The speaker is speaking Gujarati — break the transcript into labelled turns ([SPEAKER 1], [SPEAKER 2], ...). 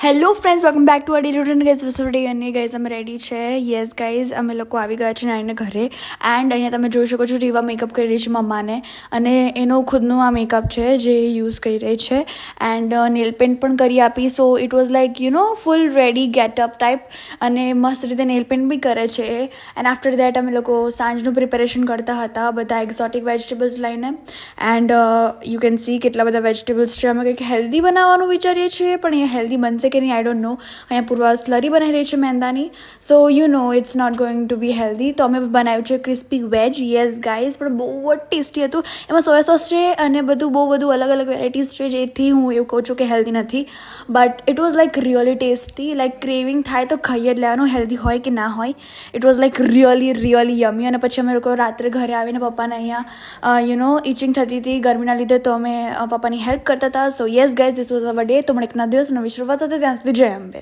[SPEAKER 1] Hello friends, welcome back to a daily routine guys. વસુડી અને ગાઈઝ અમે રેડી છે. યસ ગાઈઝ, અમે લોકો આવી ગયા છે નાનીને ઘરે. એન્ડ અહીંયા તમે જોઈ શકો છો રીવા મેકઅપ કરી રહી છે મમ્માને, અને એનો ખુદનું આ મેકઅપ છે જે યુઝ કરી રહી છે. એન્ડ નેલ પેન્ટ પણ કરી આપી. So it was like full ready get up type, અને મસ્ત રીતે નેલ પેન્ટ બી કરે છે. એન્ડ આફ્ટર દેટ અમે લોકો સાંજનું પ્રિપેરેશન કરતા હતા, બધા એક્ઝોટિક વેજીટેબલ્સ લઈને. એન્ડ યુ કેન સી કેટલા બધા વેજીટેબલ્સ છે. અમે કંઈક હેલ્ધી બનાવવાનું વિચારીએ છીએ, પણ અહીંયા હેલ્ધી બનશે કે નહીં આઈ ડોન્ટ નો. અહીંયા પૂર્વા સ્લરી બનાવી રહી છે મેંદાની. So it's not going to be healthy. તો અમે બનાવ્યું છે ક્રિસ્પી વેજ. યસ ગાઈઝ, પણ બહુ જ ટેસ્ટી હતું. એમાં સોયા સોસ છે અને બહુ બધું અલગ અલગ વેરાયટીઝ છે, જેથી હું એવું કહું છું કે હેલ્ધી નથી. But it was like really tasty. Like craving થાય તો ખાઈ જ લેવાનું, હેલ્ધી હોય કે ના હોય. It was like really યમી. અને પછી અમે લોકો રાત્રે ઘરે આવીને પપ્પાને અહીંયા ઇચિંગ થતી હતી ગરમીના લીધે, તો અમે પપ્પાની હેલ્પ કરતા હતા. સો yes guys, this was hour day. તો મને એક ના દિવસ નવી શરૂઆત હતી. ત્યાં સુધી જય અંબે.